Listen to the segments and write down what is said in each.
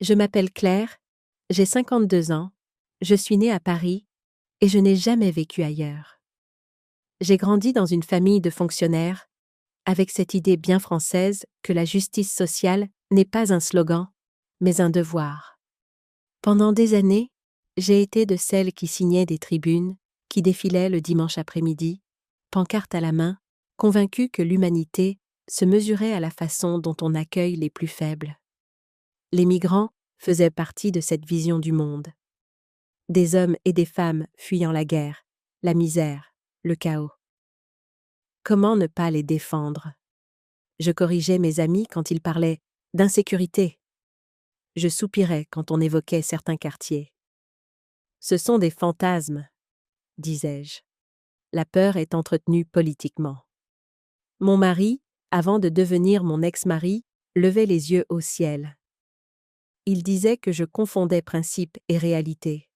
Je m'appelle Claire, j'ai 52 ans, je suis née à Paris et je n'ai jamais vécu ailleurs. J'ai grandi dans une famille de fonctionnaires, avec cette idée bien française que la justice sociale n'est pas un slogan, mais un devoir. Pendant des années, j'ai été de celles qui signaient des tribunes, qui défilaient le dimanche après-midi, pancarte à la main, convaincue que l'humanité se mesurait à la façon dont on accueille les plus faibles. Les migrants faisaient partie de cette vision du monde. Des hommes et des femmes fuyant la guerre, la misère, le chaos. Comment ne pas les défendre? Je corrigeais mes amis quand ils parlaient d'insécurité. Je soupirais quand on évoquait certains quartiers. Ce sont des fantasmes, disais-je. La peur est entretenue politiquement. Mon mari, avant de devenir mon ex-mari, levait les yeux au ciel. Il disait que je confondais principe et réalité.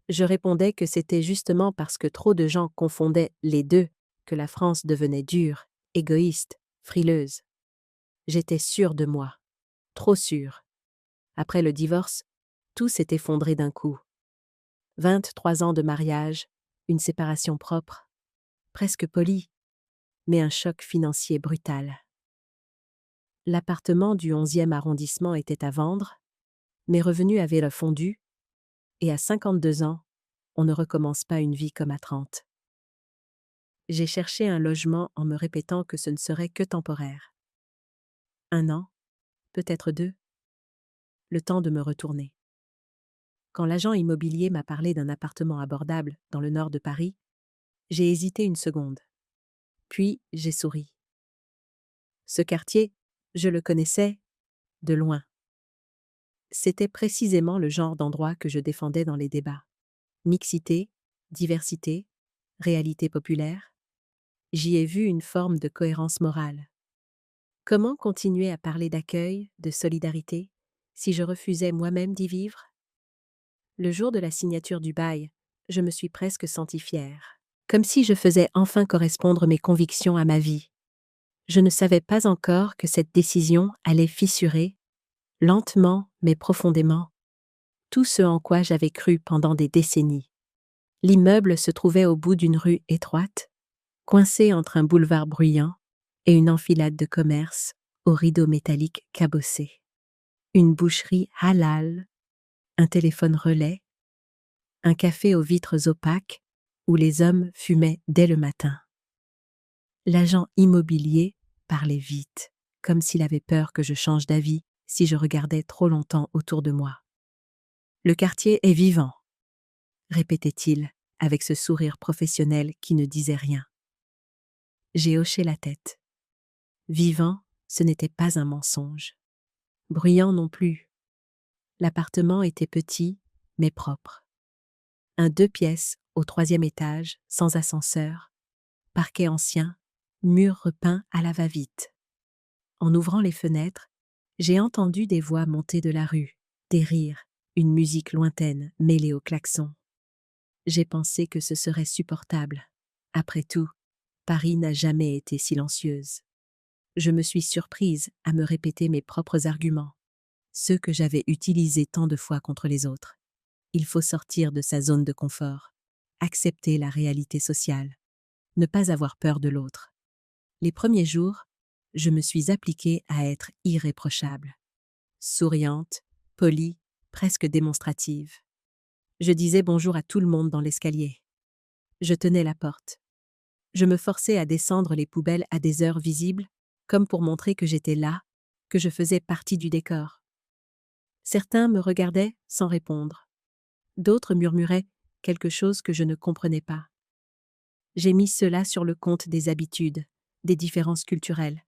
Je répondais que c'était justement parce que trop de gens confondaient les deux que la France devenait dure, égoïste, frileuse. J'étais sûre de moi. Trop sûre. Après le divorce, tout s'est effondré d'un coup. 23 ans de mariage, une séparation propre, presque polie, mais un choc financier brutal. L'appartement du 11e arrondissement était à vendre, mes revenus avaient fondu, et à 52 ans, on ne recommence pas une vie comme à 30. J'ai cherché un logement en me répétant que ce ne serait que temporaire. 1 an, peut-être 2, le temps de me retourner. Quand l'agent immobilier m'a parlé d'un appartement abordable dans le nord de Paris, j'ai hésité une seconde. Puis j'ai souri. Ce quartier, je le connaissais de loin. C'était précisément le genre d'endroit que je défendais dans les débats. Mixité, diversité, réalité populaire. J'y ai vu une forme de cohérence morale. Comment continuer à parler d'accueil, de solidarité, si je refusais moi-même d'y vivre? Le jour de la signature du bail, je me suis presque sentie fière. Comme si je faisais enfin correspondre mes convictions à ma vie. Je ne savais pas encore que cette décision allait fissurer, lentement mais profondément, tout ce en quoi j'avais cru pendant des décennies. L'immeuble se trouvait au bout d'une rue étroite, coincé entre un boulevard bruyant et une enfilade de commerces aux rideaux métalliques cabossés. Une boucherie halal, un téléphone relais, un café aux vitres opaques où les hommes fumaient dès le matin. L'agent immobilier parlait vite, comme s'il avait peur que je change d'avis si je regardais trop longtemps autour de moi. Le quartier est vivant, répétait-il, avec ce sourire professionnel qui ne disait rien. J'ai hoché la tête. Vivant, ce n'était pas un mensonge. Bruyant non plus. L'appartement était petit, mais propre. Un 2 pièces au 3e étage, sans ascenseur, parquet ancien, murs repeints à la va-vite. En ouvrant les fenêtres, j'ai entendu des voix monter de la rue, des rires, une musique lointaine mêlée au klaxon. J'ai pensé que ce serait supportable. Après tout, Paris n'a jamais été silencieuse. Je me suis surprise à me répéter mes propres arguments, ceux que j'avais utilisés tant de fois contre les autres. Il faut sortir de sa zone de confort, accepter la réalité sociale, ne pas avoir peur de l'autre. Les premiers jours, je me suis appliquée à être irréprochable, souriante, polie, presque démonstrative. Je disais bonjour à tout le monde dans l'escalier. Je tenais la porte. Je me forçais à descendre les poubelles à des heures visibles, comme pour montrer que j'étais là, que je faisais partie du décor. Certains me regardaient sans répondre. D'autres murmuraient quelque chose que je ne comprenais pas. J'ai mis cela sur le compte des habitudes, des différences culturelles.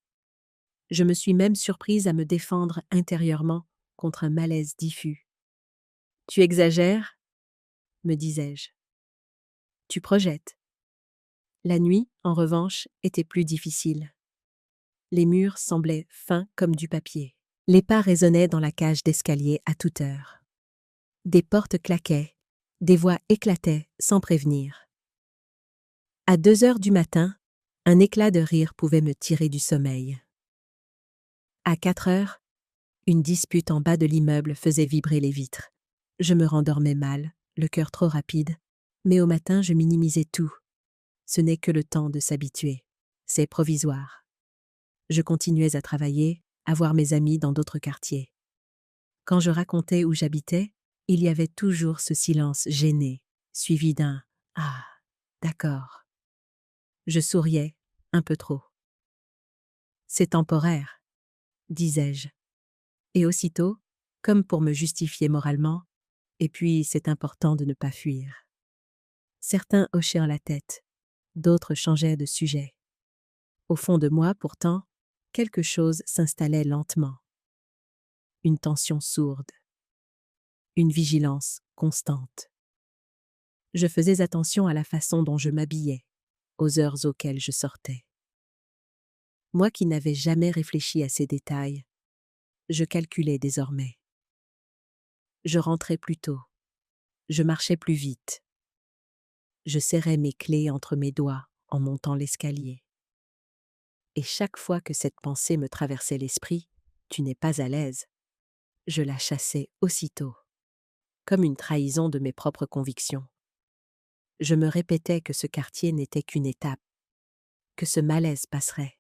Je me suis même surprise à me défendre intérieurement contre un malaise diffus. « Tu exagères ?» me disais-je. « Tu projettes. » La nuit, en revanche, était plus difficile. Les murs semblaient fins comme du papier. Les pas résonnaient dans la cage d'escalier à toute heure. Des portes claquaient, des voix éclataient sans prévenir. À 2 heures du matin, un éclat de rire pouvait me tirer du sommeil. À 4 heures, Une dispute en bas de l'immeuble faisait vibrer les vitres. Je me rendormais mal, le cœur trop rapide, mais au matin je minimisais tout. Ce n'est que le temps de s'habituer. C'est provisoire. Je continuais à travailler, à voir mes amis dans d'autres quartiers. Quand je racontais où j'habitais, il y avait toujours ce silence gêné, suivi d'un « Ah, d'accord ». Je souriais, un peu trop. « C'est temporaire », disais-je. Et aussitôt, comme pour me justifier moralement, « Et puis c'est important de ne pas fuir ». Certains hochèrent la tête, d'autres changeaient de sujet. Au fond de moi, pourtant, quelque chose s'installait lentement. Une tension sourde. Une vigilance constante. Je faisais attention à la façon dont je m'habillais, aux heures auxquelles je sortais. Moi qui n'avais jamais réfléchi à ces détails, je calculais désormais. Je rentrais plus tôt. Je marchais plus vite. Je serrais mes clés entre mes doigts en montant l'escalier. Et chaque fois que cette pensée me traversait l'esprit, « Tu n'es pas à l'aise », je la chassais aussitôt, comme une trahison de mes propres convictions. Je me répétais que ce quartier n'était qu'une étape, que ce malaise passerait,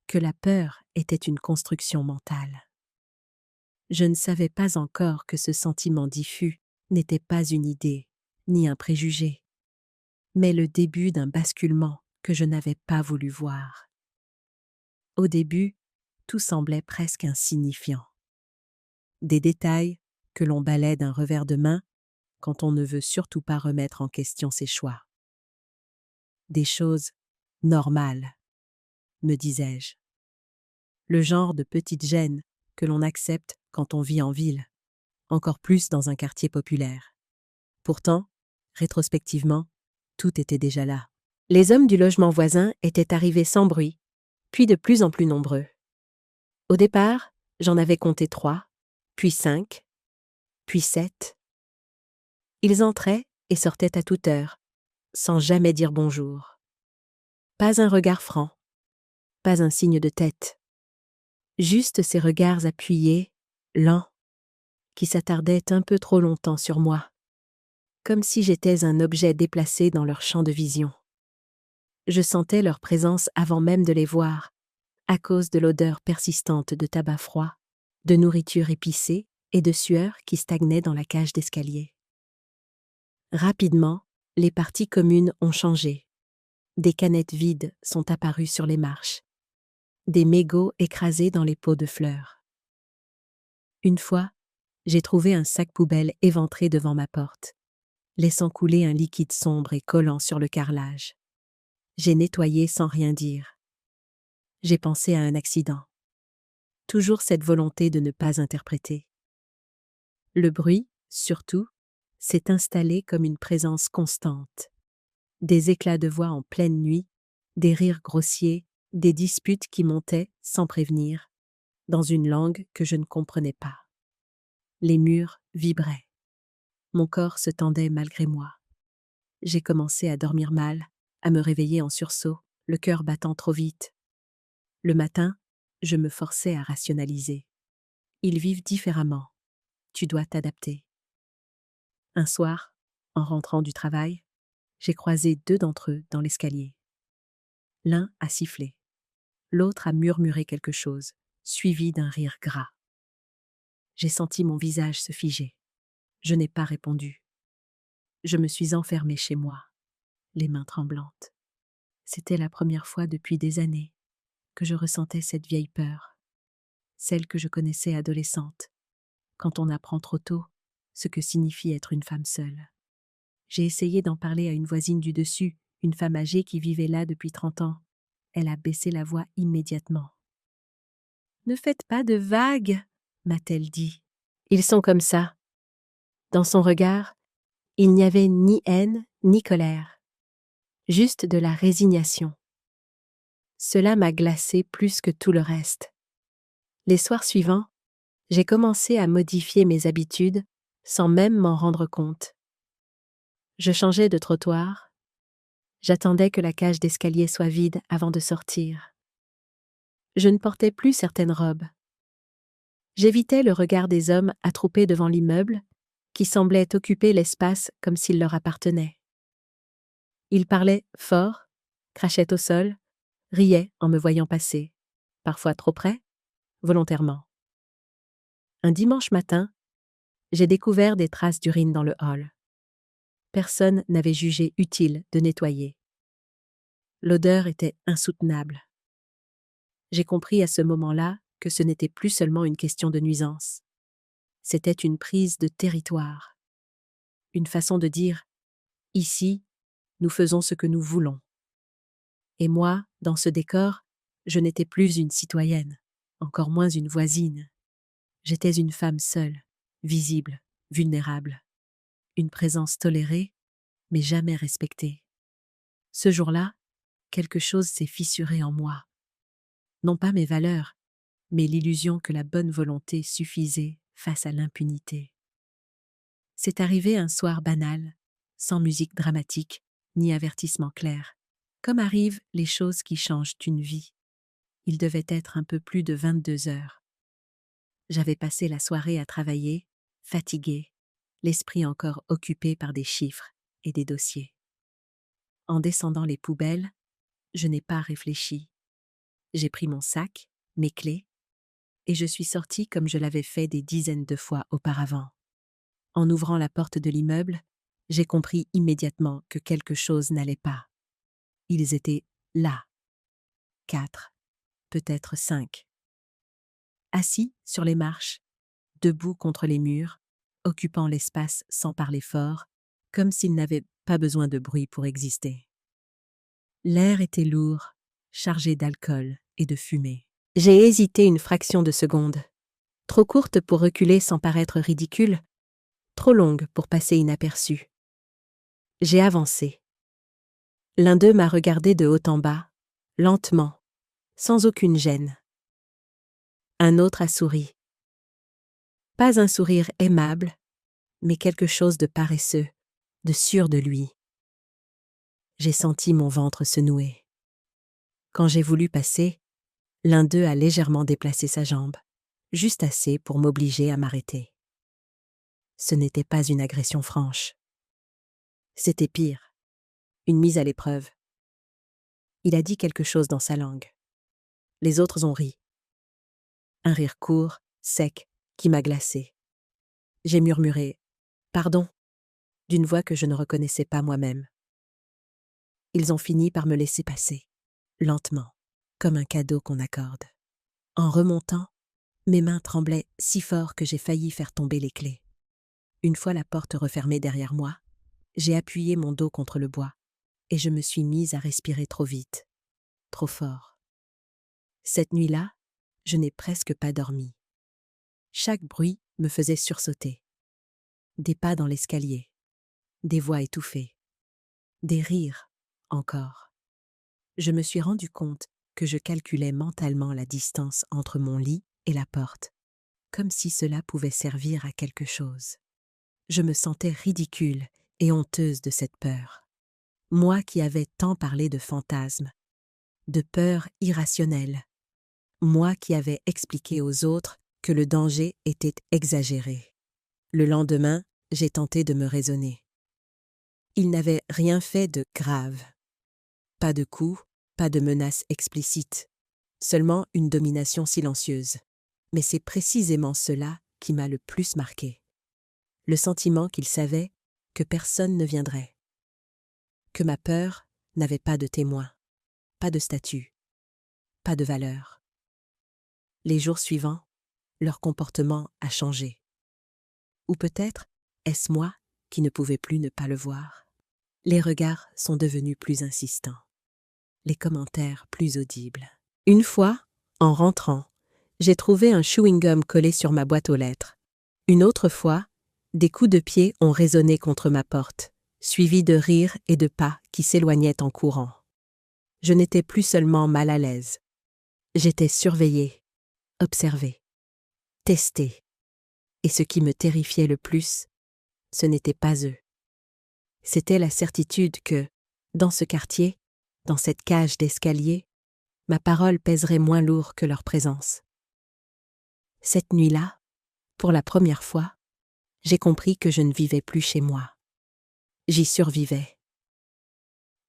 que la peur était une construction mentale. Je ne savais pas encore que ce sentiment diffus n'était pas une idée, ni un préjugé, mais le début d'un basculement que je n'avais pas voulu voir. Au début, tout semblait presque insignifiant. Des détails que l'on balaie d'un revers de main quand on ne veut surtout pas remettre en question ses choix. Des choses normales, me disais-je. Le genre de petites gênes que l'on accepte quand on vit en ville, encore plus dans un quartier populaire. Pourtant, rétrospectivement, tout était déjà là. Les hommes du logement voisin étaient arrivés sans bruit, puis de plus en plus nombreux. Au départ, j'en avais compté 3, puis 5, puis 7. Ils entraient et sortaient à toute heure, sans jamais dire bonjour. Pas un regard franc, pas un signe de tête. Juste ces regards appuyés, lents, qui s'attardaient un peu trop longtemps sur moi, comme si j'étais un objet déplacé dans leur champ de vision. Je sentais leur présence avant même de les voir, à cause de l'odeur persistante de tabac froid, de nourriture épicée et de sueur qui stagnait dans la cage d'escalier. Rapidement, les parties communes ont changé. Des canettes vides sont apparues sur les marches. Des mégots écrasés dans les pots de fleurs. Une fois, j'ai trouvé un sac poubelle éventré devant ma porte, laissant couler un liquide sombre et collant sur le carrelage. J'ai nettoyé sans rien dire. J'ai pensé à un accident. Toujours cette volonté de ne pas interpréter. Le bruit, surtout, s'est installé comme une présence constante. Des éclats de voix en pleine nuit, des rires grossiers, des disputes qui montaient, sans prévenir, dans une langue que je ne comprenais pas. Les murs vibraient. Mon corps se tendait malgré moi. J'ai commencé à dormir mal, à me réveiller en sursaut, le cœur battant trop vite. Le matin, je me forçais à rationaliser. Ils vivent différemment. Tu dois t'adapter. Un soir, en rentrant du travail, j'ai croisé 2 d'entre eux dans l'escalier. L'un a sifflé. L'autre a murmuré quelque chose, suivi d'un rire gras. J'ai senti mon visage se figer. Je n'ai pas répondu. Je me suis enfermée chez moi, les mains tremblantes. C'était la première fois depuis des années que je ressentais cette vieille peur, celle que je connaissais adolescente, quand on apprend trop tôt ce que signifie être une femme seule. J'ai essayé d'en parler à une voisine du dessus, une femme âgée qui vivait là depuis 30 ans. Elle a baissé la voix immédiatement. « Ne faites pas de vagues !» m'a-t-elle dit. « Ils sont comme ça. » Dans son regard, il n'y avait ni haine ni colère, juste de la résignation. Cela m'a glacée plus que tout le reste. Les soirs suivants, j'ai commencé à modifier mes habitudes sans même m'en rendre compte. Je changeais de trottoir. J'attendais que la cage d'escalier soit vide avant de sortir. Je ne portais plus certaines robes. J'évitais le regard des hommes attroupés devant l'immeuble, qui semblaient occuper l'espace comme s'il leur appartenait. Ils parlaient fort, crachaient au sol, riaient en me voyant passer, parfois trop près, volontairement. Un dimanche matin, j'ai découvert des traces d'urine dans le hall. Personne n'avait jugé utile de nettoyer. L'odeur était insoutenable. J'ai compris à ce moment-là que ce n'était plus seulement une question de nuisance. C'était une prise de territoire. Une façon de dire « ici, nous faisons ce que nous voulons ». Et moi, dans ce décor, je n'étais plus une citoyenne, encore moins une voisine. J'étais une femme seule, visible, vulnérable. Une présence tolérée, mais jamais respectée. Ce jour-là, quelque chose s'est fissuré en moi. Non pas mes valeurs, mais l'illusion que la bonne volonté suffisait face à l'impunité. C'est arrivé un soir banal, sans musique dramatique, ni avertissement clair. Comme arrivent les choses qui changent une vie. Il devait être un peu plus de 22 heures. J'avais passé la soirée à travailler, fatiguée, l'esprit encore occupé par des chiffres et des dossiers. En descendant les poubelles, je n'ai pas réfléchi. J'ai pris mon sac, mes clés, et je suis sortie comme je l'avais fait des dizaines de fois auparavant. En ouvrant la porte de l'immeuble, j'ai compris immédiatement que quelque chose n'allait pas. Ils étaient là. 4, peut-être 5. Assis sur les marches, debout contre les murs, occupant l'espace sans parler fort, comme s'ils n'avaient pas besoin de bruit pour exister. L'air était lourd, chargé d'alcool et de fumée. J'ai hésité une fraction de seconde, trop courte pour reculer sans paraître ridicule, trop longue pour passer inaperçue. J'ai avancé. L'un d'eux m'a regardé de haut en bas, lentement, sans aucune gêne. Un autre a souri. Pas un sourire aimable, mais quelque chose de paresseux, de sûr de lui. J'ai senti mon ventre se nouer. Quand j'ai voulu passer, l'un d'eux a légèrement déplacé sa jambe, juste assez pour m'obliger à m'arrêter. Ce n'était pas une agression franche. C'était pire, une mise à l'épreuve. Il a dit quelque chose dans sa langue. Les autres ont ri. Un rire court, sec, qui m'a glacé. J'ai murmuré « Pardon » d'une voix que je ne reconnaissais pas moi-même. Ils ont fini par me laisser passer, lentement, comme un cadeau qu'on accorde. En remontant, mes mains tremblaient si fort que j'ai failli faire tomber les clés. Une fois la porte refermée derrière moi, j'ai appuyé mon dos contre le bois et je me suis mise à respirer trop vite, trop fort. Cette nuit-là, je n'ai presque pas dormi. Chaque bruit me faisait sursauter. Des pas dans l'escalier, des voix étouffées, des rires, encore. Je me suis rendu compte que je calculais mentalement la distance entre mon lit et la porte, comme si cela pouvait servir à quelque chose. Je me sentais ridicule et honteuse de cette peur. Moi qui avais tant parlé de fantasmes, de peurs irrationnelles. Moi qui avais expliqué aux autres que le danger était exagéré. Le lendemain, j'ai tenté de me raisonner. Il n'avait rien fait de grave. Pas de coups, pas de menaces explicites, seulement une domination silencieuse. Mais c'est précisément cela qui m'a le plus marqué. Le sentiment qu'il savait que personne ne viendrait. Que ma peur n'avait pas de témoin, pas de statut, pas de valeur. Les jours suivants, leur comportement a changé. Ou peut-être est-ce moi qui ne pouvais plus ne pas le voir. Les regards sont devenus plus insistants, les commentaires plus audibles. Une fois, en rentrant, j'ai trouvé un chewing-gum collé sur ma boîte aux lettres. Une autre fois, des coups de pied ont résonné contre ma porte, suivis de rires et de pas qui s'éloignaient en courant. Je n'étais plus seulement mal à l'aise. J'étais surveillée, observée, testée. Et ce qui me terrifiait le plus, ce n'était pas eux. C'était la certitude que, dans ce quartier, dans cette cage d'escalier, ma parole pèserait moins lourd que leur présence. Cette nuit-là, pour la première fois, j'ai compris que je ne vivais plus chez moi. J'y survivais.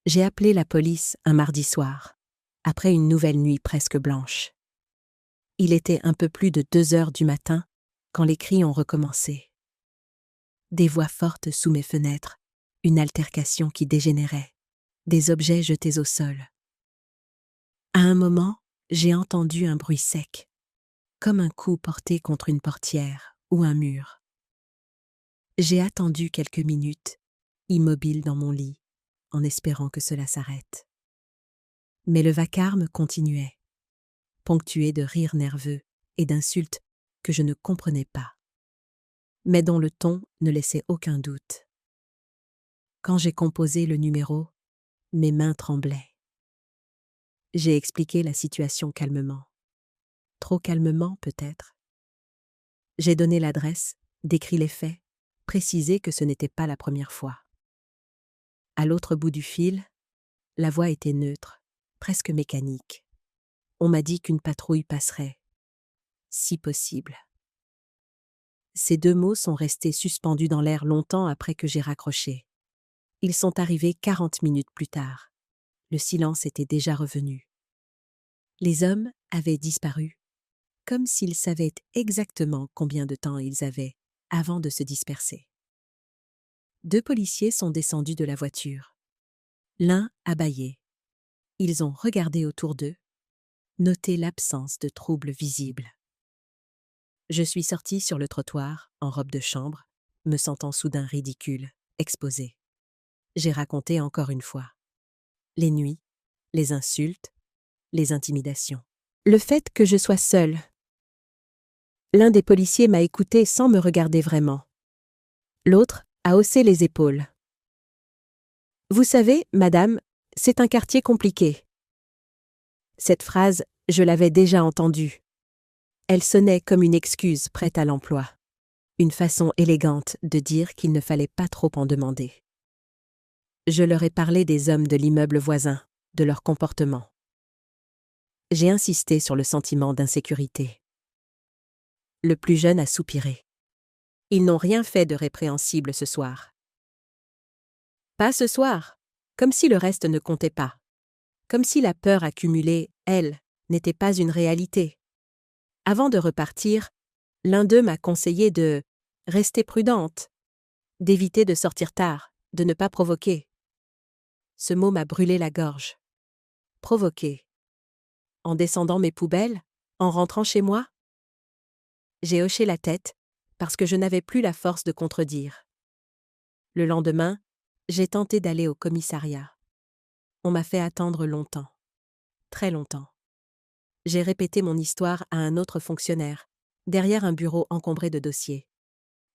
J'ai appelé la police un mardi soir, après une nouvelle nuit presque blanche. Il était un peu plus de 2 heures du matin quand les cris ont recommencé. Des voix fortes sous mes fenêtres, une altercation qui dégénérait, des objets jetés au sol. À un moment, j'ai entendu un bruit sec, comme un coup porté contre une portière ou un mur. J'ai attendu quelques minutes, immobile dans mon lit, en espérant que cela s'arrête. Mais le vacarme continuait, ponctué de rires nerveux et d'insultes que je ne comprenais pas, mais dont le ton ne laissait aucun doute. Quand j'ai composé le numéro, mes mains tremblaient. J'ai expliqué la situation calmement. Trop calmement, peut-être. J'ai donné l'adresse, décrit les faits, précisé que ce n'était pas la première fois. À l'autre bout du fil, la voix était neutre, presque mécanique. On m'a dit qu'une patrouille passerait, si possible. Ces 2 mots sont restés suspendus dans l'air longtemps après que j'ai raccroché. Ils sont arrivés 40 minutes plus tard. Le silence était déjà revenu. Les hommes avaient disparu, comme s'ils savaient exactement combien de temps ils avaient avant de se disperser. 2 policiers sont descendus de la voiture. L'un a bâillé. Ils ont regardé autour d'eux, noté l'absence de troubles visibles. Je suis sortie sur le trottoir, en robe de chambre, me sentant soudain ridicule, exposée. J'ai raconté encore une fois. Les nuits, les insultes, les intimidations. Le fait que je sois seule. L'un des policiers m'a écoutée sans me regarder vraiment. L'autre a haussé les épaules. Vous savez, madame, c'est un quartier compliqué. Cette phrase, je l'avais déjà entendue. Elle sonnait comme une excuse prête à l'emploi. Une façon élégante de dire qu'il ne fallait pas trop en demander. Je leur ai parlé des hommes de l'immeuble voisin, de leur comportement. J'ai insisté sur le sentiment d'insécurité. Le plus jeune a soupiré. Ils n'ont rien fait de répréhensible ce soir. Pas ce soir, comme si le reste ne comptait pas. Comme si la peur accumulée, elle, n'était pas une réalité. Avant de repartir, l'un d'eux m'a conseillé de rester prudente, d'éviter de sortir tard, de ne pas provoquer. Ce mot m'a brûlé la gorge. Provoquer. En descendant mes poubelles, en rentrant chez moi? J'ai hoché la tête parce que je n'avais plus la force de contredire. Le lendemain, j'ai tenté d'aller au commissariat. On m'a fait attendre longtemps. Très longtemps. J'ai répété mon histoire à un autre fonctionnaire, derrière un bureau encombré de dossiers.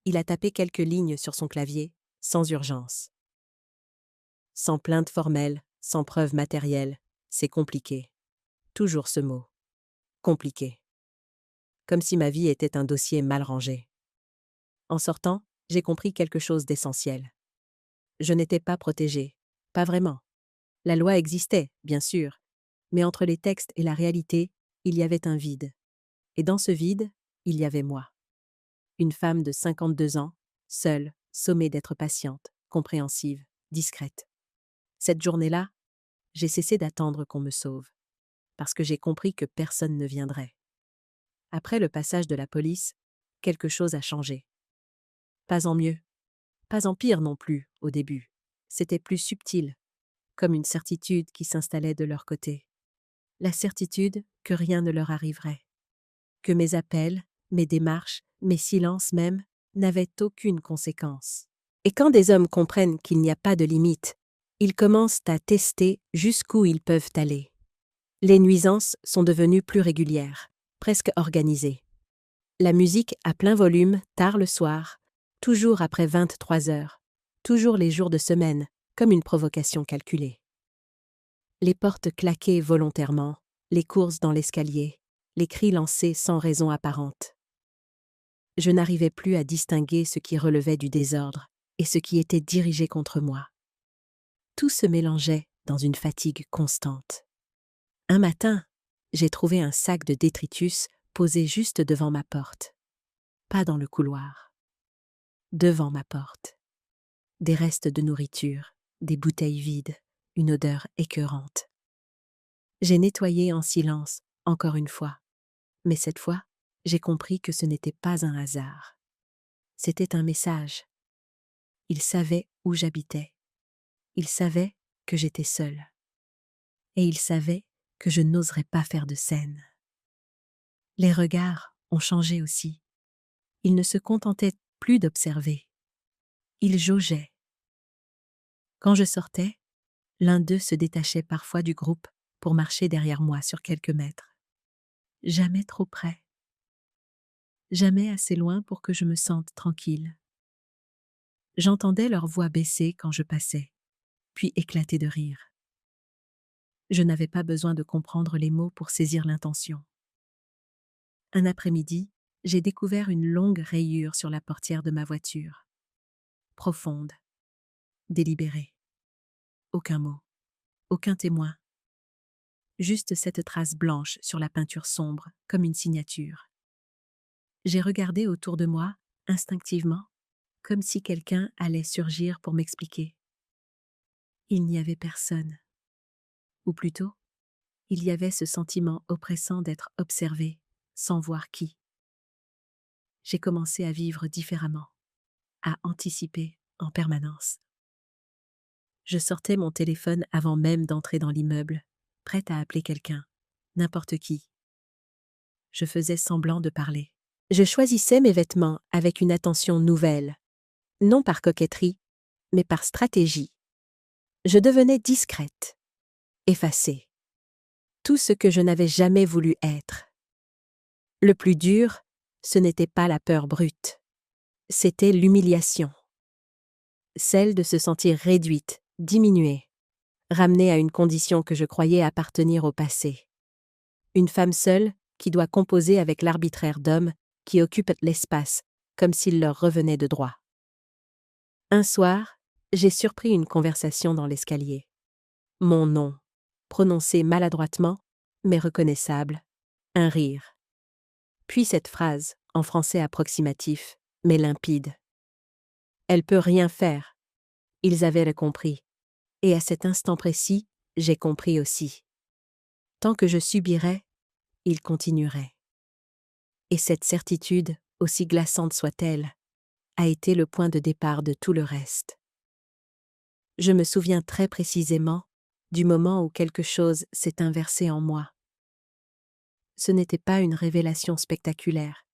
Il a tapé quelques lignes sur son clavier, sans urgence. Sans plainte formelle, sans preuve matérielle, c'est compliqué. Toujours ce mot. Compliqué. Comme si ma vie était un dossier mal rangé. En sortant, j'ai compris quelque chose d'essentiel. Je n'étais pas protégée. Pas vraiment. La loi existait, bien sûr, mais entre les textes et la réalité, il y avait un vide. Et dans ce vide, il y avait moi. Une femme de 52 ans, seule, sommée d'être patiente, compréhensive, discrète. Cette journée-là, j'ai cessé d'attendre qu'on me sauve, parce que j'ai compris que personne ne viendrait. Après le passage de la police, quelque chose a changé. Pas en mieux, pas en pire non plus, au début. C'était plus subtil, comme une certitude qui s'installait de leur côté. La certitude que rien ne leur arriverait. Que mes appels, mes démarches, mes silences même, n'avaient aucune conséquence. Et quand des hommes comprennent qu'il n'y a pas de limite, ils commencent à tester jusqu'où ils peuvent aller. Les nuisances sont devenues plus régulières, presque organisées. La musique à plein volume, tard le soir, toujours après 23 heures, toujours les jours de semaine, comme une provocation calculée. Les portes claquées volontairement, les courses dans l'escalier, les cris lancés sans raison apparente. Je n'arrivais plus à distinguer ce qui relevait du désordre et ce qui était dirigé contre moi. Tout se mélangeait dans une fatigue constante. Un matin, j'ai trouvé un sac de détritus posée juste devant ma porte. Pas dans le couloir. Devant ma porte. Des restes de nourriture, des bouteilles vides, une odeur écœurante. J'ai nettoyé en silence, encore une fois. Mais cette fois, j'ai compris que ce n'était pas un hasard. C'était un message. Il savait où j'habitais. Il savait que j'étais seule. Et il savait que je n'oserais pas faire de scène. Les regards ont changé aussi. Ils ne se contentaient plus d'observer. Ils jaugeaient. Quand je sortais, l'un d'eux se détachait parfois du groupe pour marcher derrière moi sur quelques mètres. Jamais trop près. Jamais assez loin pour que je me sente tranquille. J'entendais leur voix baisser quand je passais, puis éclater de rire. Je n'avais pas besoin de comprendre les mots pour saisir l'intention. Un après-midi, j'ai découvert une longue rayure sur la portière de ma voiture. Profonde, délibérée. Aucun mot, aucun témoin. Juste cette trace blanche sur la peinture sombre, comme une signature. J'ai regardé autour de moi, instinctivement, comme si quelqu'un allait surgir pour m'expliquer. Il n'y avait personne. Ou plutôt, il y avait ce sentiment oppressant d'être observé, sans voir qui. J'ai commencé à vivre différemment, à anticiper en permanence. Je sortais mon téléphone avant même d'entrer dans l'immeuble, prête à appeler quelqu'un, n'importe qui. Je faisais semblant de parler. Je choisissais mes vêtements avec une attention nouvelle, non par coquetterie, mais par stratégie. Je devenais discrète, effacée. Tout ce que je n'avais jamais voulu être. Le plus dur, ce n'était pas la peur brute. C'était l'humiliation. Celle de se sentir réduite, diminuée, ramenée à une condition que je croyais appartenir au passé. Une femme seule qui doit composer avec l'arbitraire d'hommes qui occupent l'espace, comme s'il leur revenait de droit. Un soir, j'ai surpris une conversation dans l'escalier. Mon nom, prononcé maladroitement, mais reconnaissable, un rire. Puis cette phrase, en français approximatif, mais limpide. Elle peut rien faire. Ils avaient le compris. Et à cet instant précis, j'ai compris aussi. Tant que je subirais, ils continueraient. Et cette certitude, aussi glaçante soit-elle, a été le point de départ de tout le reste. Je me souviens très précisément du moment où quelque chose s'est inversé en moi. Ce n'était pas une révélation spectaculaire,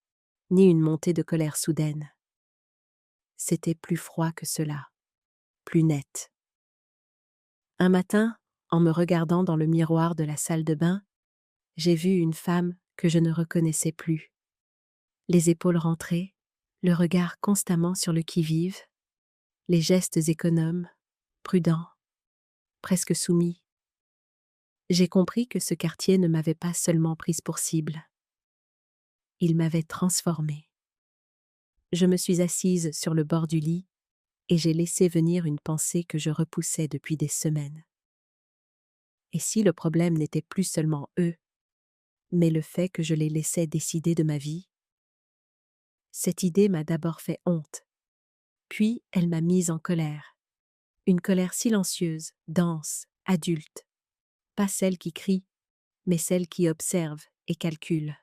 ni une montée de colère soudaine. C'était plus froid que cela, plus net. Un matin, en me regardant dans le miroir de la salle de bain, j'ai vu une femme que je ne reconnaissais plus. Les épaules rentrées, le regard constamment sur le qui-vive, les gestes économes, prudents, presque soumis. J'ai compris que ce quartier ne m'avait pas seulement prise pour cible. Il m'avait transformée. Je me suis assise sur le bord du lit et j'ai laissé venir une pensée que je repoussais depuis des semaines. Et si le problème n'était plus seulement eux, mais le fait que je les laissais décider de ma vie? Cette idée m'a d'abord fait honte, puis elle m'a mise en colère. Une colère silencieuse, dense, adulte. Pas celle qui crie, mais celle qui observe et calcule.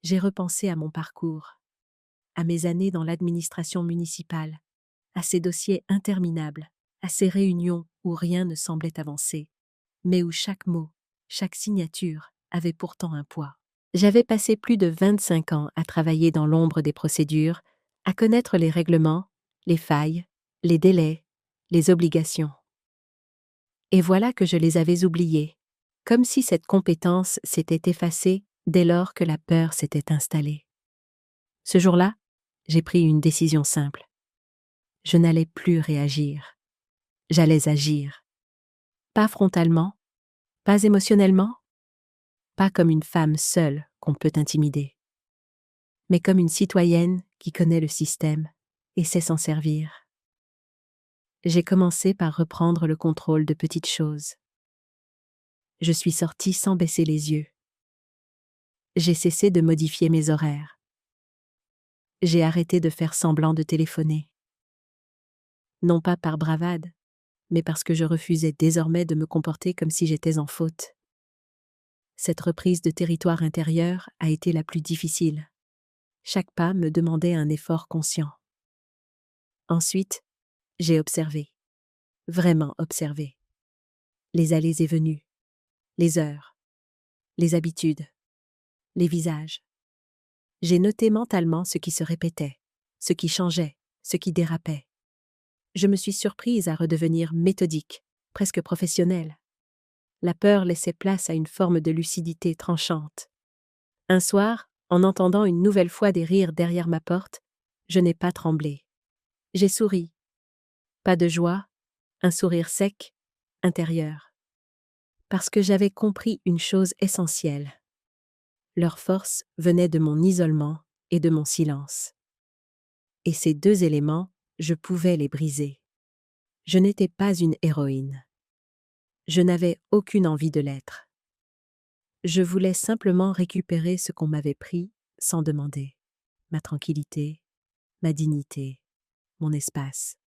J'ai repensé à mon parcours, à mes années dans l'administration municipale, à ces dossiers interminables, à ces réunions où rien ne semblait avancer, mais où chaque mot, chaque signature avait pourtant un poids. J'avais passé plus de 25 ans à travailler dans l'ombre des procédures, à connaître les règlements, les failles, les délais, les obligations. Et voilà que je les avais oubliés, comme si cette compétence s'était effacée dès lors que la peur s'était installée. Ce jour-là, j'ai pris une décision simple. Je n'allais plus réagir. J'allais agir. Pas frontalement, pas émotionnellement, pas comme une femme seule qu'on peut intimider, mais comme une citoyenne qui connaît le système et sait s'en servir. J'ai commencé par reprendre le contrôle de petites choses. Je suis sortie sans baisser les yeux. J'ai cessé de modifier mes horaires. J'ai arrêté de faire semblant de téléphoner. Non pas par bravade, mais parce que je refusais désormais de me comporter comme si j'étais en faute. Cette reprise de territoire intérieur a été la plus difficile. Chaque pas me demandait un effort conscient. Ensuite, j'ai observé. Vraiment observé. Les allées et venues. Les heures. Les habitudes. Les visages. J'ai noté mentalement ce qui se répétait, ce qui changeait, ce qui dérapait. Je me suis surprise à redevenir méthodique, presque professionnelle. La peur laissait place à une forme de lucidité tranchante. Un soir, en entendant une nouvelle fois des rires derrière ma porte, je n'ai pas tremblé. J'ai souri. Pas de joie, un sourire sec, intérieur. Parce que j'avais compris une chose essentielle. Leur force venait de mon isolement et de mon silence. Et ces deux éléments, je pouvais les briser. Je n'étais pas une héroïne. Je n'avais aucune envie de l'être. Je voulais simplement récupérer ce qu'on m'avait pris sans demander. Ma tranquillité, ma dignité, mon espace.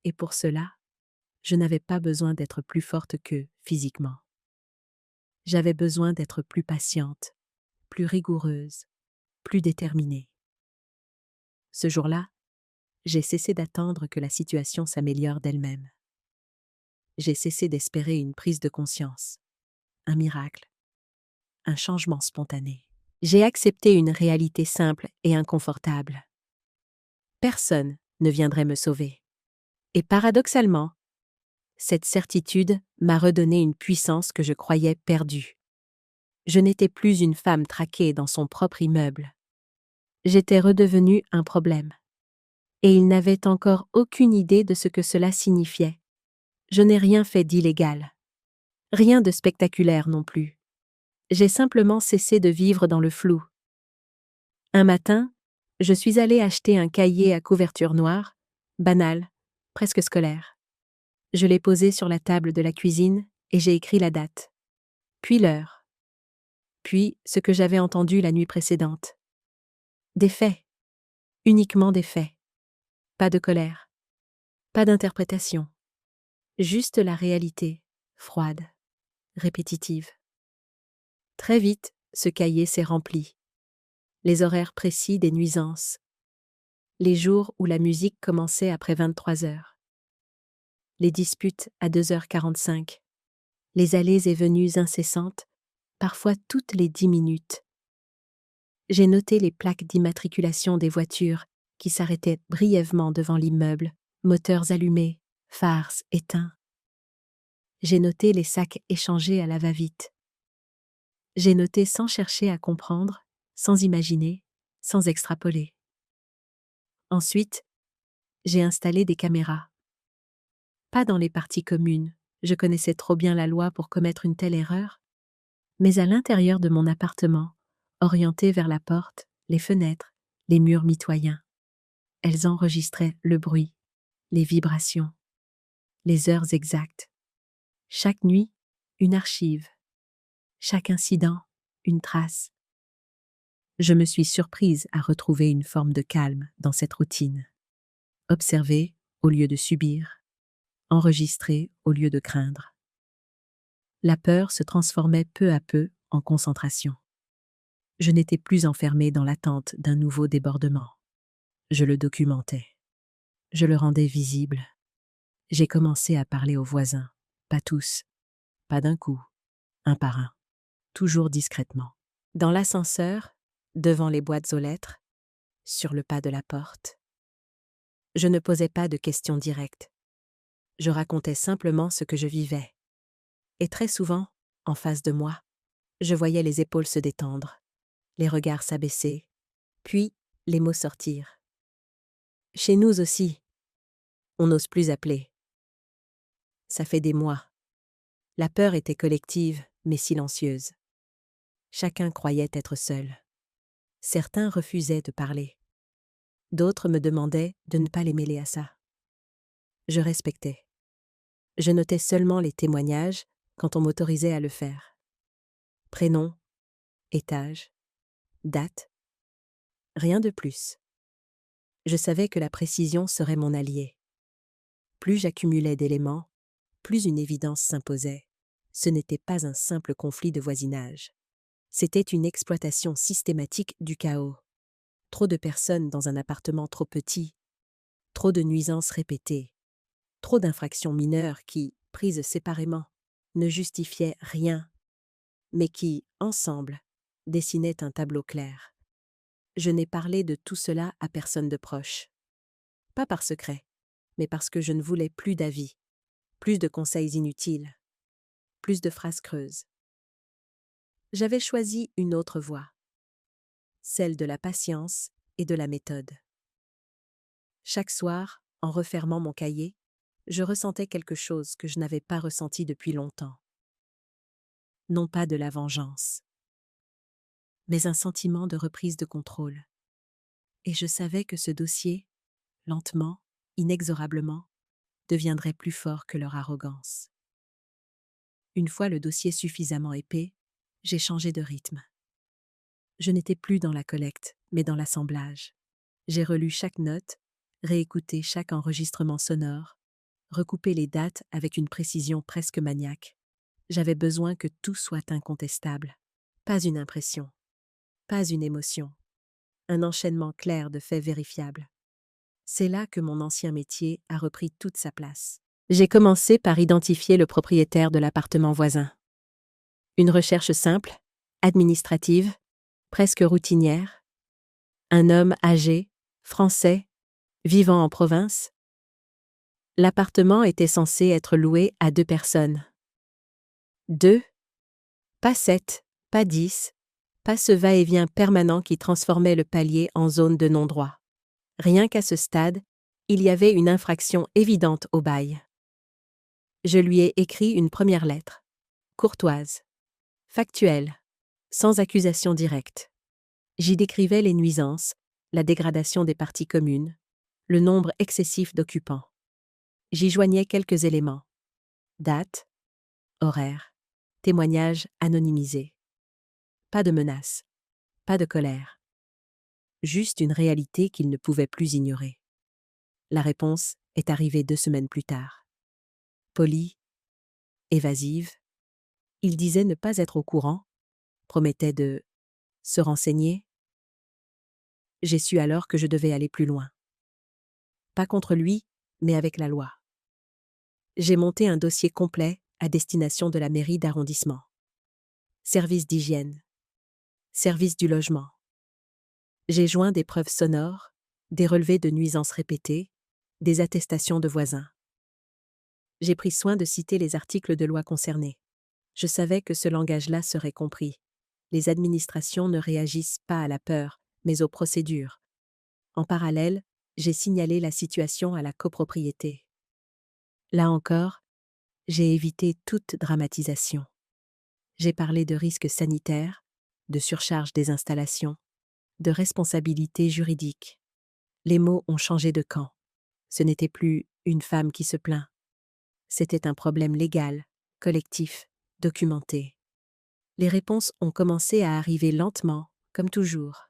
Et pour cela, je n'avais pas besoin d'être plus forte qu'eux physiquement. J'avais besoin d'être plus patiente, plus rigoureuse, plus déterminée. Ce jour-là, j'ai cessé d'attendre que la situation s'améliore d'elle-même. J'ai cessé d'espérer une prise de conscience, un miracle, un changement spontané. J'ai accepté une réalité simple et inconfortable. Personne ne viendrait me sauver. Et paradoxalement, cette certitude m'a redonné une puissance que je croyais perdue. Je n'étais plus une femme traquée dans son propre immeuble. J'étais redevenue un problème. Et ils n'avaient encore aucune idée de ce que cela signifiait. Je n'ai rien fait d'illégal. Rien de spectaculaire non plus. J'ai simplement cessé de vivre dans le flou. Un matin, je suis allée acheter un cahier à couverture noire, banal, presque scolaire. Je l'ai posé sur la table de la cuisine et j'ai écrit la date. Puis l'heure. Puis ce que j'avais entendu la nuit précédente. Des faits. Uniquement des faits. Pas de colère. Pas d'interprétation. Juste la réalité, froide, répétitive. Très vite, ce cahier s'est rempli. Les horaires précis des nuisances. Les jours où la musique commençait après 23 heures. Les disputes à 2h45. Les allées et venues incessantes, parfois toutes les 10 minutes. J'ai noté les plaques d'immatriculation des voitures qui s'arrêtaient brièvement devant l'immeuble, moteurs allumés, phares éteints. J'ai noté les sacs échangés à la va-vite. J'ai noté sans chercher à comprendre, sans imaginer, sans extrapoler. Ensuite, j'ai installé des caméras. Pas dans les parties communes, je connaissais trop bien la loi pour commettre une telle erreur, mais à l'intérieur de mon appartement, orientées vers la porte, les fenêtres, les murs mitoyens. Elles enregistraient le bruit, les vibrations, les heures exactes. Chaque nuit, une archive. Chaque incident, une trace. Je me suis surprise à retrouver une forme de calme dans cette routine. Observer au lieu de subir. Enregistrer au lieu de craindre. La peur se transformait peu à peu en concentration. Je n'étais plus enfermée dans l'attente d'un nouveau débordement. Je le documentais. Je le rendais visible. J'ai commencé à parler aux voisins. Pas tous. Pas d'un coup. Un par un. Toujours discrètement. Dans l'ascenseur, devant les boîtes aux lettres, sur le pas de la porte. Je ne posais pas de questions directes. Je racontais simplement ce que je vivais. Et très souvent, en face de moi, je voyais les épaules se détendre, les regards s'abaisser, puis les mots sortir. Chez nous aussi, on n'ose plus appeler. Ça fait des mois. La peur était collective, mais silencieuse. Chacun croyait être seul. Certains refusaient de parler. D'autres me demandaient de ne pas les mêler à ça. Je respectais. Je notais seulement les témoignages quand on m'autorisait à le faire. Prénom, étage, date, rien de plus. Je savais que la précision serait mon allié. Plus j'accumulais d'éléments, plus une évidence s'imposait. Ce n'était pas un simple conflit de voisinage. C'était une exploitation systématique du chaos. Trop de personnes dans un appartement trop petit, trop de nuisances répétées, trop d'infractions mineures qui, prises séparément, ne justifiaient rien, mais qui, ensemble, dessinaient un tableau clair. Je n'ai parlé de tout cela à personne de proche. Pas par secret, mais parce que je ne voulais plus d'avis, plus de conseils inutiles, plus de phrases creuses. J'avais choisi une autre voie, celle de la patience et de la méthode. Chaque soir, en refermant mon cahier, je ressentais quelque chose que je n'avais pas ressenti depuis longtemps. Non pas de la vengeance, mais un sentiment de reprise de contrôle. Et je savais que ce dossier, lentement, inexorablement, deviendrait plus fort que leur arrogance. Une fois le dossier suffisamment épais, j'ai changé de rythme. Je n'étais plus dans la collecte, mais dans l'assemblage. J'ai relu chaque note, réécouté chaque enregistrement sonore, recoupé les dates avec une précision presque maniaque. J'avais besoin que tout soit incontestable. Pas une impression, pas une émotion. Un enchaînement clair de faits vérifiables. C'est là que mon ancien métier a repris toute sa place. J'ai commencé par identifier le propriétaire de l'appartement voisin. Une recherche simple, administrative, presque routinière. Un homme âgé, français, vivant en province. L'appartement était censé être loué à 2 personnes. 2, pas 7, pas 10, pas ce va-et-vient permanent qui transformait le palier en zone de non-droit. Rien qu'à ce stade, il y avait une infraction évidente au bail. Je lui ai écrit une première lettre, courtoise, factuelle, sans accusation directe. J'y décrivais les nuisances, la dégradation des parties communes, le nombre excessif d'occupants. J'y joignais quelques éléments. Date, horaire, témoignages anonymisés. Pas de menaces, pas de colère. Juste une réalité qu'il ne pouvait plus ignorer. La réponse est arrivée 2 semaines plus tard. Polie, évasive, il disait ne pas être au courant, promettait de se renseigner. J'ai su alors que je devais aller plus loin. Pas contre lui, mais avec la loi. J'ai monté un dossier complet à destination de la mairie d'arrondissement. Service d'hygiène. Service du logement. J'ai joint des preuves sonores, des relevés de nuisances répétées, des attestations de voisins. J'ai pris soin de citer les articles de loi concernés. Je savais que ce langage-là serait compris. Les administrations ne réagissent pas à la peur, mais aux procédures. En parallèle, j'ai signalé la situation à la copropriété. Là encore, j'ai évité toute dramatisation. J'ai parlé de risques sanitaires, de surcharge des installations, de responsabilité juridique. Les mots ont changé de camp. Ce n'était plus une femme qui se plaint. C'était un problème légal, collectif, documenté. Les réponses ont commencé à arriver lentement, comme toujours.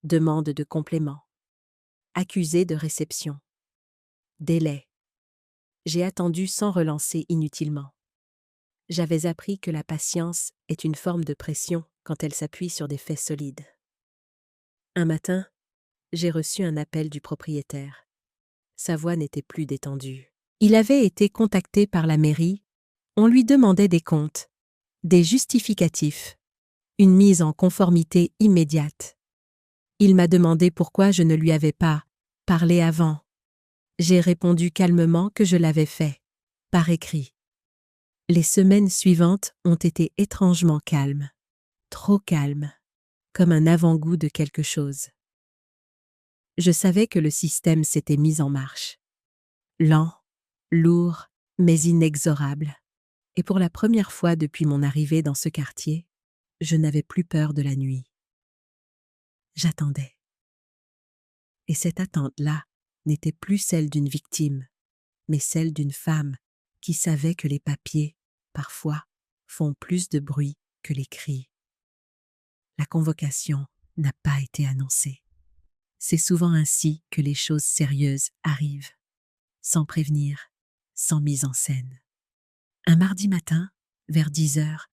Demande de complément. Accusé de réception. Délai. J'ai attendu sans relancer inutilement. J'avais appris que la patience est une forme de pression quand elle s'appuie sur des faits solides. Un matin, j'ai reçu un appel du propriétaire. Sa voix n'était plus détendue. Il avait été contacté par la mairie. On lui demandait des comptes, des justificatifs, une mise en conformité immédiate. Il m'a demandé pourquoi je ne lui avais pas parlé avant. J'ai répondu calmement que je l'avais fait, par écrit. Les semaines suivantes ont été étrangement calmes, trop calmes, comme un avant-goût de quelque chose. Je savais que le système s'était mis en marche. Lent, lourd, mais inexorable. Et pour la première fois depuis mon arrivée dans ce quartier, je n'avais plus peur de la nuit. J'attendais. Et cette attente-là n'était plus celle d'une victime, mais celle d'une femme qui savait que les papiers, parfois, font plus de bruit que les cris. La convocation, n'a pas été annoncé. C'est souvent ainsi que les choses sérieuses arrivent, sans prévenir, sans mise en scène. Un mardi matin, vers 10 heures,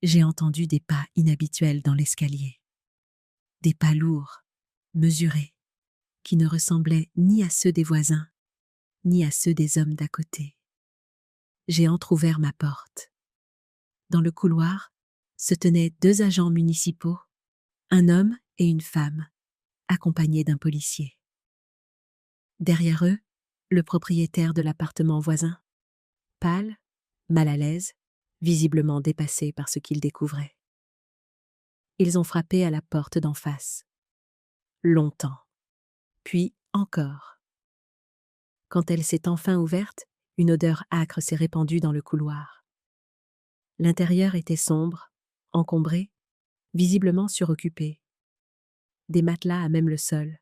j'ai entendu des pas inhabituels dans l'escalier. Des pas lourds, mesurés, qui ne ressemblaient ni à ceux des voisins, ni à ceux des hommes d'à côté. J'ai entrouvert ma porte. Dans le couloir se tenaient 2 agents municipaux, un homme et une femme, accompagnés d'un policier. Derrière eux, le propriétaire de l'appartement voisin, pâle, mal à l'aise, visiblement dépassé par ce qu'il découvrait. Ils ont frappé à la porte d'en face. Longtemps. Puis encore. Quand elle s'est enfin ouverte, une odeur âcre s'est répandue dans le couloir. L'intérieur était sombre, encombré, visiblement suroccupé. Des matelas à même le sol,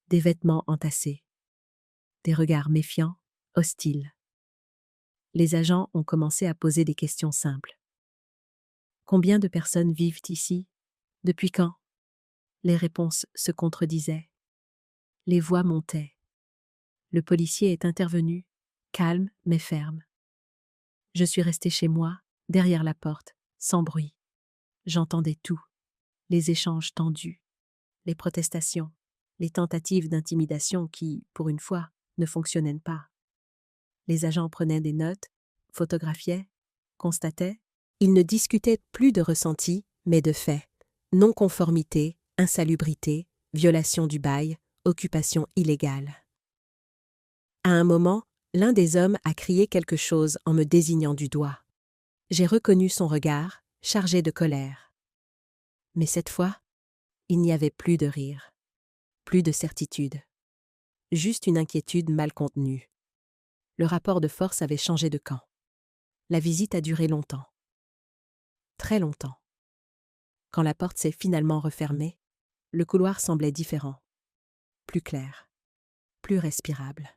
des vêtements entassés, des regards méfiants, hostiles. Les agents ont commencé à poser des questions simples. Combien de personnes vivent ici? Depuis quand? Les réponses se contredisaient. Les voix montaient. Le policier est intervenu, calme mais ferme. Je suis restée chez moi, derrière la porte, sans bruit. J'entendais tout. Les échanges tendus, les protestations, les tentatives d'intimidation qui, pour une fois, ne fonctionnaient pas. Les agents prenaient des notes, photographiaient, constataient. Ils ne discutaient plus de ressentis, mais de faits. Non-conformité, insalubrité, violation du bail, occupation illégale. À un moment, l'un des hommes a crié quelque chose en me désignant du doigt. J'ai reconnu son regard, chargé de colère. Mais cette fois, il n'y avait plus de rire, plus de certitude. Juste une inquiétude mal contenue. Le rapport de force avait changé de camp. La visite a duré longtemps. Très longtemps. Quand la porte s'est finalement refermée, le couloir semblait différent. Plus clair. Plus respirable.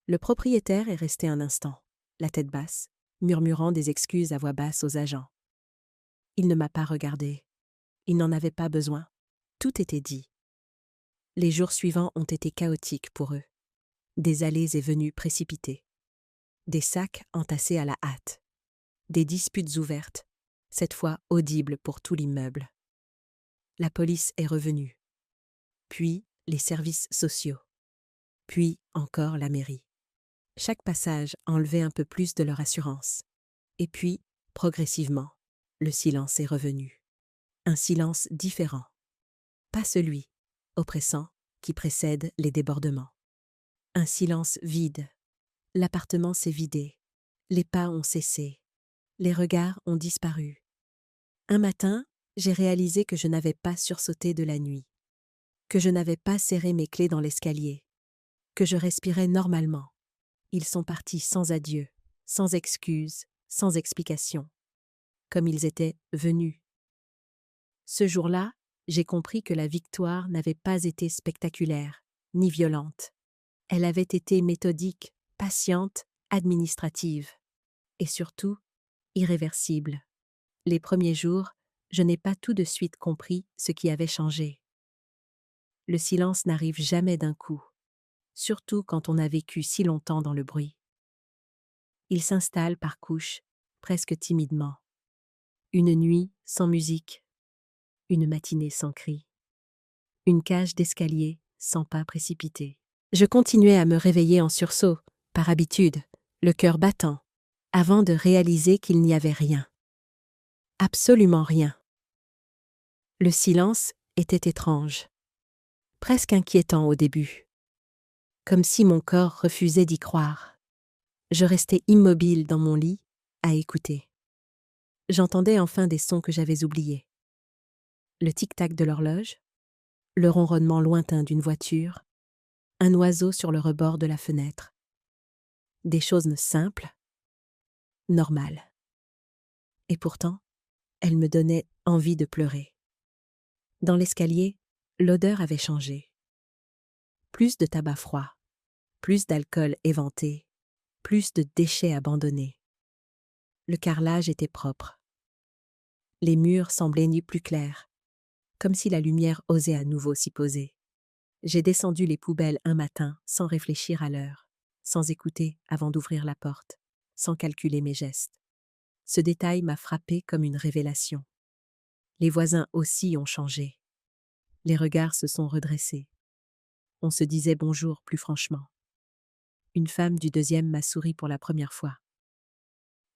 Le propriétaire est resté un instant, la tête basse, murmurant des excuses à voix basse aux agents. Il ne m'a pas regardé. Il n'en avait pas besoin. Tout était dit. Les jours suivants ont été chaotiques pour eux. Des allées et venues précipitées. Des sacs entassés à la hâte. Des disputes ouvertes, cette fois audibles pour tout l'immeuble. La police est revenue. Puis les services sociaux. Puis encore la mairie. Chaque passage enlevait un peu plus de leur assurance. Et puis, progressivement, le silence est revenu. Un silence différent. Pas celui, oppressant, qui précède les débordements. Un silence vide. L'appartement s'est vidé. Les pas ont cessé. Les regards ont disparu. Un matin, j'ai réalisé que je n'avais pas sursauté de la nuit. Que je n'avais pas serré mes clés dans l'escalier. Que je respirais normalement. Ils sont partis sans adieu, sans excuse, sans explication. Comme ils étaient venus. Ce jour-là, j'ai compris que la victoire n'avait pas été spectaculaire, ni violente. Elle avait été méthodique, patiente, administrative. Et surtout, irréversible. Les premiers jours, je n'ai pas tout de suite compris ce qui avait changé. Le silence n'arrive jamais d'un coup, surtout quand on a vécu si longtemps dans le bruit. Il s'installe par couches, presque timidement. Une nuit sans musique, une matinée sans cri, une cage d'escalier sans pas précipité. Je continuais à me réveiller en sursaut, par habitude, le cœur battant, avant de réaliser qu'il n'y avait rien. Absolument rien. Le silence était étrange, presque inquiétant au début, comme si mon corps refusait d'y croire. Je restais immobile dans mon lit, à écouter. J'entendais enfin des sons que j'avais oubliés. Le tic-tac de l'horloge, le ronronnement lointain d'une voiture, un oiseau sur le rebord de la fenêtre. Des choses simples, normales. Et pourtant, elles me donnaient envie de pleurer. Dans l'escalier, l'odeur avait changé. Plus de tabac froid, plus d'alcool éventé, plus de déchets abandonnés. Le carrelage était propre. Les murs semblaient ni plus clairs, comme si la lumière osait à nouveau s'y poser. J'ai descendu les poubelles un matin sans réfléchir à l'heure, sans écouter avant d'ouvrir la porte, sans calculer mes gestes. Ce détail m'a frappé comme une révélation. Les voisins aussi ont changé. Les regards se sont redressés. On se disait bonjour plus franchement. Une femme du deuxième m'a souri pour la première fois.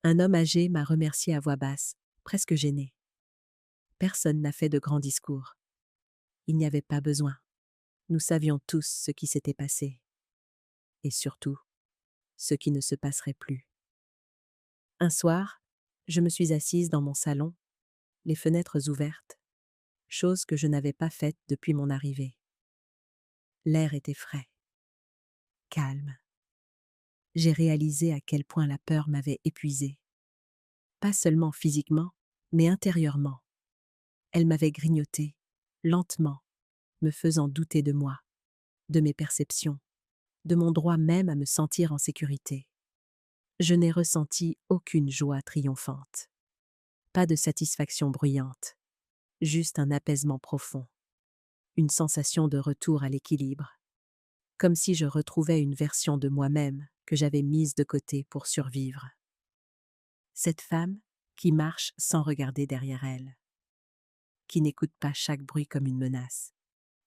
Un homme âgé m'a remercié à voix basse, presque gêné. Personne n'a fait de grands discours. Il n'y avait pas besoin. Nous savions tous ce qui s'était passé. Et surtout, ce qui ne se passerait plus. Un soir, je me suis assise dans mon salon, les fenêtres ouvertes, chose que je n'avais pas faite depuis mon arrivée. L'air était frais, calme. J'ai réalisé à quel point la peur m'avait épuisée. Pas seulement physiquement, mais intérieurement. Elle m'avait grignoté, lentement, me faisant douter de moi, de mes perceptions, de mon droit même à me sentir en sécurité. Je n'ai ressenti aucune joie triomphante. Pas de satisfaction bruyante, juste un apaisement profond, une sensation de retour à l'équilibre, comme si je retrouvais une version de moi-même que j'avais mise de côté pour survivre. Cette femme qui marche sans regarder derrière elle, qui n'écoute pas chaque bruit comme une menace,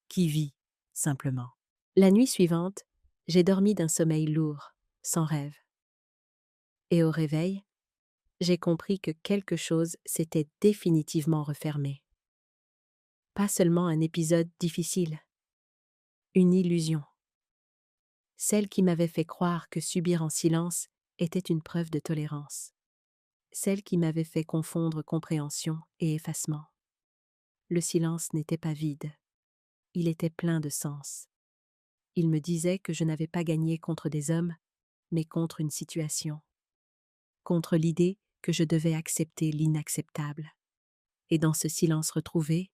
qui vit simplement. La nuit suivante, j'ai dormi d'un sommeil lourd, sans rêve. Et au réveil, j'ai compris que quelque chose s'était définitivement refermé. Pas seulement un épisode difficile, une illusion. Celle qui m'avait fait croire que subir en silence était une preuve de tolérance. Celle qui m'avait fait confondre compréhension et effacement. Le silence n'était pas vide. Il était plein de sens. Il me disait que je n'avais pas gagné contre des hommes, mais contre une situation. Contre l'idée que je devais accepter l'inacceptable. Et dans ce silence retrouvé,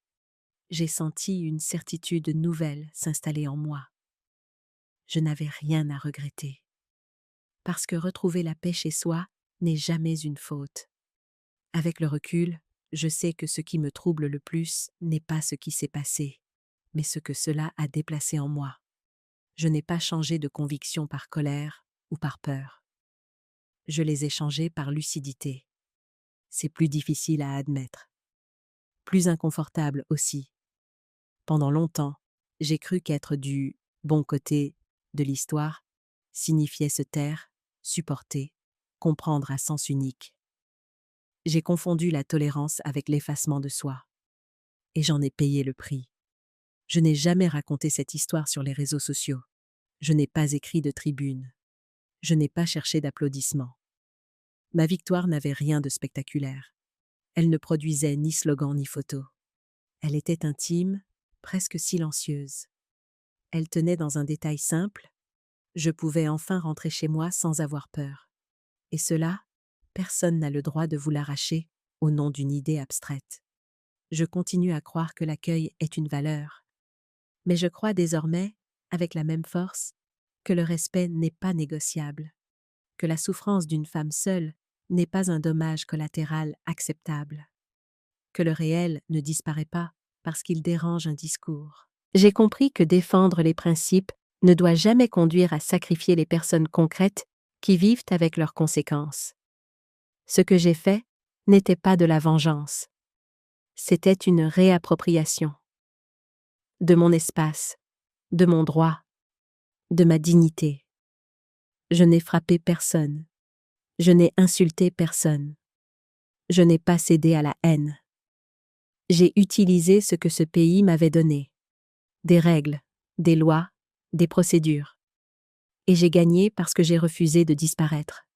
j'ai senti une certitude nouvelle s'installer en moi. Je n'avais rien à regretter. Parce que retrouver la paix chez soi n'est jamais une faute. Avec le recul, je sais que ce qui me trouble le plus n'est pas ce qui s'est passé, mais ce que cela a déplacé en moi. Je n'ai pas changé de conviction par colère ou par peur. Je les ai changées par lucidité. C'est plus difficile à admettre. Plus inconfortable aussi. Pendant longtemps, j'ai cru qu'être du bon côté de l'histoire signifiait se taire, supporter, comprendre à sens unique. J'ai confondu la tolérance avec l'effacement de soi. Et j'en ai payé le prix. Je n'ai jamais raconté cette histoire sur les réseaux sociaux. Je n'ai pas écrit de tribune. Je n'ai pas cherché d'applaudissements. Ma victoire n'avait rien de spectaculaire. Elle ne produisait ni slogan ni photo. Elle était intime, presque silencieuse. Elle tenait dans un détail simple. Je pouvais enfin rentrer chez moi sans avoir peur. Et cela, personne n'a le droit de vous l'arracher au nom d'une idée abstraite. Je continue à croire que l'accueil est une valeur. Mais je crois désormais, avec la même force, que le respect n'est pas négociable, que la souffrance d'une femme seule n'est pas un dommage collatéral acceptable, que le réel ne disparaît pas parce qu'il dérange un discours. J'ai compris que défendre les principes ne doit jamais conduire à sacrifier les personnes concrètes qui vivent avec leurs conséquences. Ce que j'ai fait n'était pas de la vengeance. C'était une réappropriation. De mon espace, de mon droit, de ma dignité. Je n'ai frappé personne. Je n'ai insulté personne. Je n'ai pas cédé à la haine. J'ai utilisé ce que ce pays m'avait donné. Des règles, des lois, des procédures. Et j'ai gagné parce que j'ai refusé de disparaître.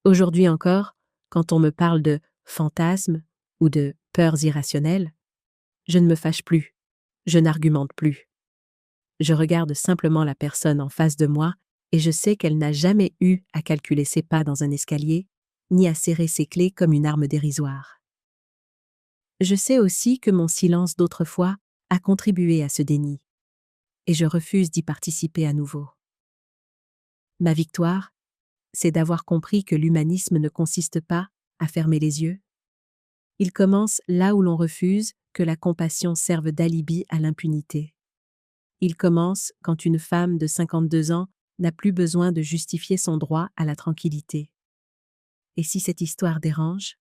Aujourd'hui encore, quand on me parle de fantasmes ou de peurs irrationnelles, je ne me fâche plus, je n'argumente plus. Je regarde simplement la personne en face de moi et je sais qu'elle n'a jamais eu à calculer ses pas dans un escalier, ni à serrer ses clés comme une arme dérisoire. Je sais aussi que mon silence d'autrefois a contribué à ce déni, et je refuse d'y participer à nouveau. Ma victoire, c'est d'avoir compris que l'humanisme ne consiste pas à fermer les yeux. Il commence là où l'on refuse que la compassion serve d'alibi à l'impunité. Il commence quand une femme de 52 ans n'a plus besoin de justifier son droit à la tranquillité. Et si cette histoire dérange,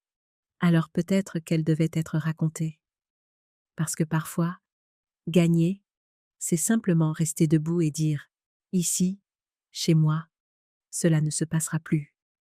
alors peut-être qu'elle devait être racontée. Parce que parfois, gagner, c'est simplement rester debout et dire « Ici, chez moi, cela ne se passera plus ».